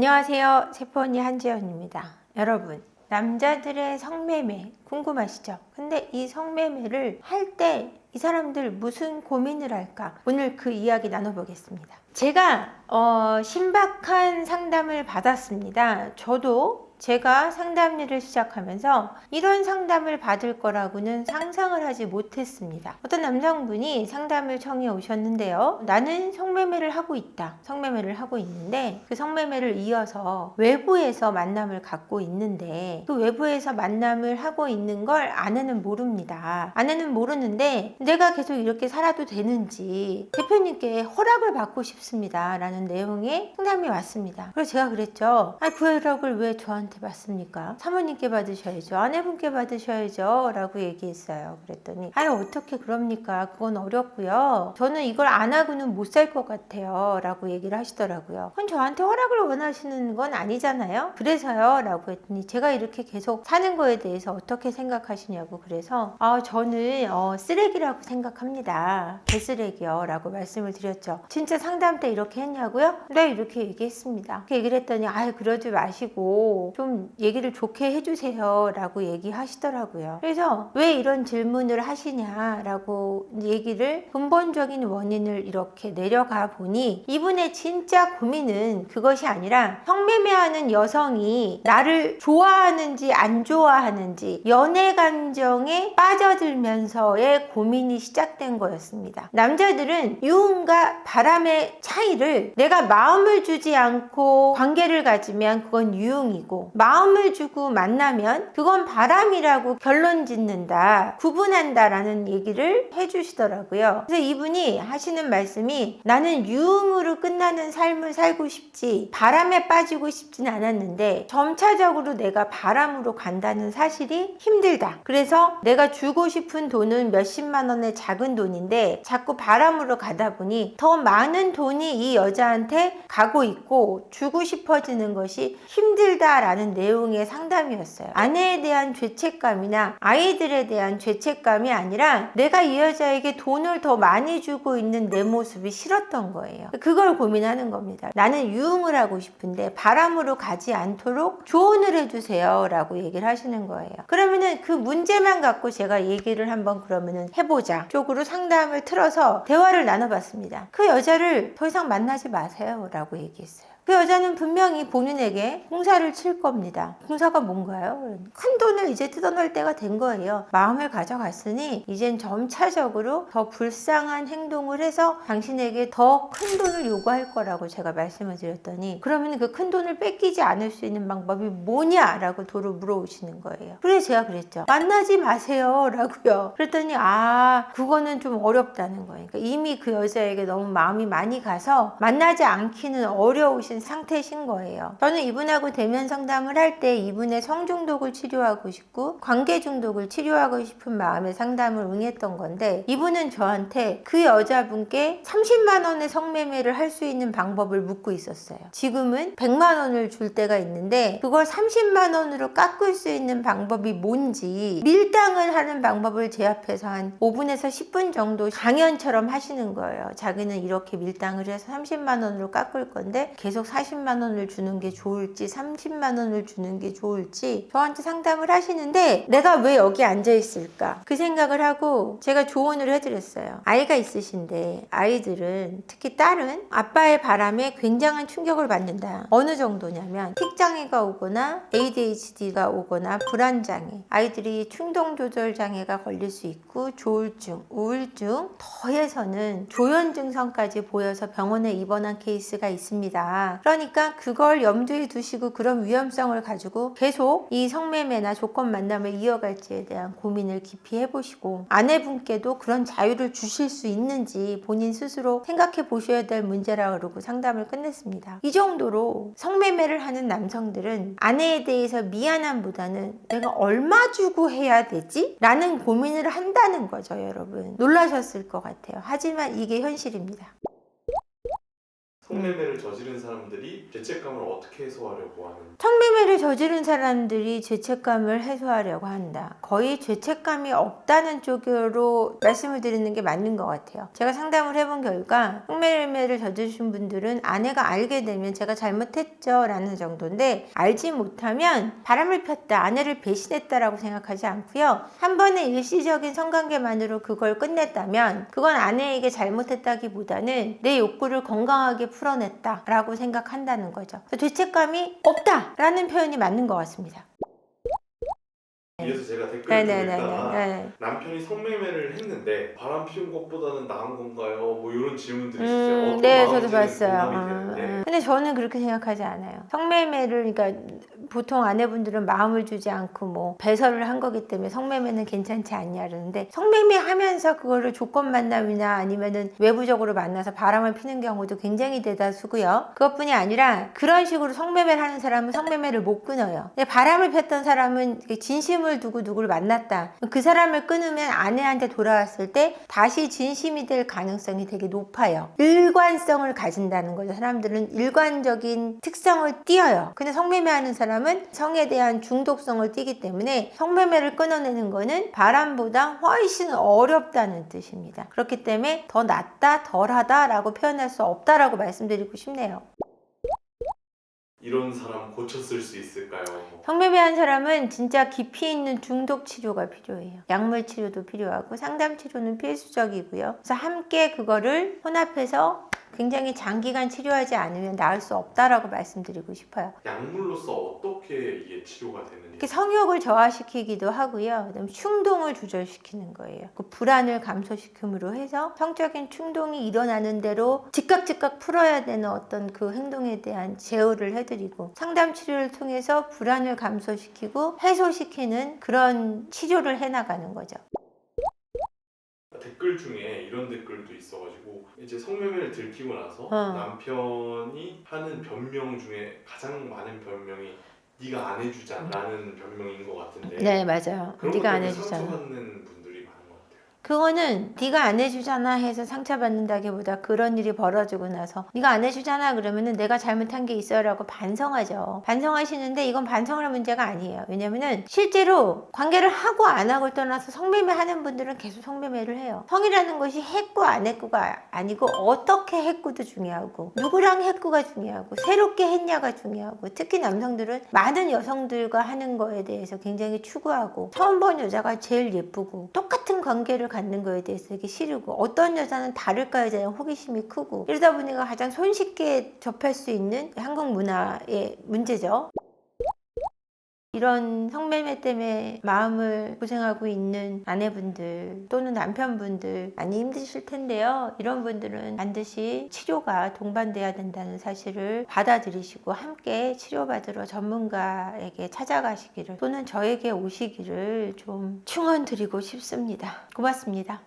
안녕하세요. 세포언니 한지연입니다. 여러분, 남자들의 성매매 궁금하시죠? 근데 이 성매매를 할 때 이 사람들 무슨 고민을 할까? 오늘 그 이야기 나눠보겠습니다. 제가 신박한 상담을 받았습니다. 저도 제가 상담 일을 시작하면서 이런 상담을 받을 거라고는 상상을 하지 못했습니다. 어떤 남성분이 상담을 청해 오셨는데요. 나는 성매매를 하고 있다. 성매매를 하고 있는데 그 성매매를 이어서 외부에서 만남을 갖고 있는데 그 외부에서 만남을 하고 있는 걸 아내는 모릅니다. 아내는 모르는데 내가 계속 이렇게 살아도 되는지 대표님께 허락을 받고 싶습니다. 라는 내용의 상담이 왔습니다. 그래서 제가 그랬죠. 아니, 그 허락을 왜 저한테 받습니까? 사모님께 받으셔야죠. 아내분께 받으셔야죠. 라고 얘기했어요. 그랬더니 아니, 어떻게 그럽니까? 그건 어렵고요. 저는 이걸 안 하고는 못 살 것 같아요. 라고 얘기를 하시더라고요. 그건 저한테 허락을 원하시는 건 아니잖아요. 그래서요. 라고 했더니 제가 이렇게 계속 사는 거에 대해서 어떻게 생각하시냐고. 그래서 저는 쓰레기라고 생각합니다. 개쓰레기요. 라고 말씀을 드렸죠. 진짜 상담 때 이렇게 했냐고요? 네, 이렇게 얘기했습니다. 그 얘기를 했더니 그러지 마시고 좀 얘기를 좋게 해주세요. 라고 얘기하시더라고요. 그래서 왜 이런 질문을 하시냐라고 얘기를 근본적인 원인을 이렇게 내려가 보니 이분의 진짜 고민은 그것이 아니라 성매매하는 여성이 나를 좋아하는지 안 좋아하는지 연애 감정에 빠져들면서의 고민이 시작된 거였습니다. 남자들은 유흥과 바람의 차이를 내가 마음을 주지 않고 관계를 가지면 그건 유흥이고 마음을 주고 만나면 그건 바람이라고 결론 짓는다, 구분한다라는 얘기를 해주시더라고요. 그래서 이분이 하시는 말씀이 나는 유흥으로 끝나는 삶을 살고 싶지 바람에 빠지고 싶진 않았는데 점차적으로 내가 바람으로 간다는 사실이 힘들다. 그래서 내가 주고 싶은 돈은 몇십만 원의 작은 돈인데 자꾸 바람으로 가다 보니 더 많은 돈이 이 여자한테 가고 있고 주고 싶어지는 것이 힘들다라는 내용의 상담이었어요. 아내에 대한 죄책감이나 아이들에 대한 죄책감이 아니라 내가 이 여자에게 돈을 더 많이 주고 있는 내 모습이 싫었던 거예요. 그걸 고민하는 겁니다. 나는 유흥을 하고 싶은데 바람으로 가지 않도록 조언을 해주세요 라고 얘기를 하시는 거예요. 그러면은 그 문제만 갖고 제가 얘기를 한번 그러면은 해보자 쪽으로 상담을 틀어서 대화를 나눠봤습니다. 그 여자를 더 이상 만나지 마세요 라고 얘기했어요. 그 여자는 분명히 본인에게 공사를 칠 겁니다. 공사가 뭔가요? 큰 돈을 이제 뜯어낼 때가 된 거예요. 마음을 가져갔으니 이젠 점차적으로 더 불쌍한 행동을 해서 당신에게 더 큰 돈을 요구할 거라고 제가 말씀을 드렸더니 그러면 그 큰 돈을 뺏기지 않을 수 있는 방법이 뭐냐라고 도로 물어오시는 거예요. 그래서 제가 그랬죠. 만나지 마세요 라고요. 그랬더니 그거는 좀 어렵다는 거예요. 그러니까 이미 그 여자에게 너무 마음이 많이 가서 만나지 않기는 어려우신 상태신 거예요. 저는 이분하고 대면 상담을 할 때 이분의 성중독을 치료하고 싶고 관계 중독을 치료하고 싶은 마음에 상담을 응했던 건데 이분은 저한테 그 여자분께 30만 원의 성매매를 할 수 있는 방법을 묻고 있었어요. 지금은 100만 원을 줄 때가 있는데 그걸 30만 원으로 깎을 수 있는 방법이 뭔지 밀당을 하는 방법을 제 앞에서 한 5분에서 10분 정도 강연처럼 하시는 거예요. 자기는 이렇게 밀당을 해서 30만 원으로 깎을 건데 계속 40만 원을 주는 게 좋을지 30만 원을 주는 게 좋을지 저한테 상담을 하시는데 내가 왜 여기 앉아 있을까? 그 생각을 하고 제가 조언을 해드렸어요. 아이가 있으신데 아이들은 특히 딸은 아빠의 바람에 굉장한 충격을 받는다. 어느 정도냐면 틱장애가 오거나 ADHD가 오거나 불안장애, 아이들이 충동조절장애가 걸릴 수 있고 조울증, 우울증, 더해서는 조현증상까지 보여서 병원에 입원한 케이스가 있습니다. 그러니까 그걸 염두에 두시고 그런 위험성을 가지고 계속 이 성매매나 조건 만남을 이어갈지에 대한 고민을 깊이 해보시고 아내분께도 그런 자유를 주실 수 있는지 본인 스스로 생각해 보셔야 될 문제라 그러고 상담을 끝냈습니다. 이 정도로 성매매를 하는 남성들은 아내에 대해서 미안함보다는 내가 얼마 주고 해야 되지? 라는 고민을 한다는 거죠, 여러분. 놀라셨을 것 같아요. 하지만 이게 현실입니다. 성매매를 저지른 사람들이 죄책감을 어떻게 해소하려고 하는? 성매매를 저지른 사람들이 죄책감을 해소하려고 한다. 거의 죄책감이 없다는 쪽으로 말씀을 드리는 게 맞는 것 같아요. 제가 상담을 해본 결과 성매매를 저지르신 분들은 아내가 알게 되면 제가 잘못했죠 라는 정도인데, 알지 못하면 바람을 폈다, 아내를 배신했다라고 생각하지 않고요. 한 번의 일시적인 성관계만으로 그걸 끝냈다면 그건 아내에게 잘못했다기보다는 내 욕구를 건강하게 풀어냈다라고 생각한다는 거죠. 죄책감이 없다라는 표현이 맞는 것 같습니다. 위에서 제가 댓글을 좀 읽다가 네네네. 남편이 성매매를 했는데 바람 피운 것보다는 나은 건가요? 뭐 이런 질문들이 있어요. 어떤 네, 저도 마음인지는 봤어요. 공감이 되는데 근데 저는 그렇게 생각하지 않아요. 성매매를, 그러니까 보통 아내분들은 마음을 주지 않고 뭐 배설을 한 거기 때문에 성매매는 괜찮지 않냐 그러는데, 성매매 하면서 그거를 조건 만남이나 아니면은 외부적으로 만나서 바람을 피는 경우도 굉장히 대다수고요. 그것뿐이 아니라 그런 식으로 성매매를 하는 사람은 성매매를 못 끊어요. 근데 바람을 폈던 사람은 진심을 두고 누구를 만났다. 그 사람을 끊으면 아내한테 돌아왔을 때 다시 진심이 될 가능성이 되게 높아요. 일관성을 가진다는 거죠. 사람들은 일관적인 특성을 띄어요. 근데 성매매하는 사람은 성에 대한 중독성을 띠기 때문에 성매매를 끊어내는 거는 바람보다 훨씬 어렵다는 뜻입니다. 그렇기 때문에 더 낫다, 덜하다 라고 표현할 수 없다라고 말씀드리고 싶네요. 이런 사람 고쳤을 수 있을까요? 성매매한 사람은 진짜 깊이 있는 중독 치료가 필요해요. 약물 치료도 필요하고 상담 치료는 필수적이고요. 그래서 함께 그거를 혼합해서 굉장히 장기간 치료하지 않으면 나을 수 없다라고 말씀드리고 싶어요. 약물로서 어떻게 이게 치료가 되는지? 성욕을 저하시키기도 하고요. 그다음에 충동을 조절시키는 거예요. 그 불안을 감소시킴으로 해서 성적인 충동이 일어나는 대로 즉각 풀어야 되는 어떤 그 행동에 대한 제어를 해드리고, 상담 치료를 통해서 불안을 감소시키고 해소시키는 그런 치료를 해나가는 거죠. 댓글 중에 이런 댓글도 있어가지고, 이제 성매매를 들키고 나서 남편이 하는 변명 중에 가장 많은 변명이 네가 안 해주잖아라는 변명인 것 같은데. 네, 맞아요. 그런 네가 것 안 때문에 해주잖아. 상처받는 분들이 많은 것 같아요. 그거는 네가 안 해주잖아 해서 상처받는다기보다 그런 일이 벌어지고 나서 네가 안 해주잖아 그러면은 내가 잘못한 게 있어요 라고 반성하죠. 반성하시는데 이건 반성할 문제가 아니에요. 왜냐면은 실제로 관계를 하고 안 하고를 떠나서 성매매 하는 분들은 계속 성매매를 해요. 성이라는 것이 했고 안 했고가 아니고 어떻게 했고도 중요하고, 누구랑 했고가 중요하고, 새롭게 했냐가 중요하고, 특히 남성들은 많은 여성들과 하는 거에 대해서 굉장히 추구하고, 처음 본 여자가 제일 예쁘고 똑같은 관계를 갖는 거에 대해서 되게 싫고, 어떤 여자는 다를까에 대한 호기심이 크고, 이러다 보니까 가장 손쉽게 접할 수 있는 한국 문화의 문제죠. 이런 성매매 때문에 마음을 고생하고 있는 아내분들 또는 남편분들 많이 힘드실 텐데요. 이런 분들은 반드시 치료가 동반돼야 된다는 사실을 받아들이시고 함께 치료받으러 전문가에게 찾아가시기를, 또는 저에게 오시기를 좀 충원드리고 싶습니다. 고맙습니다.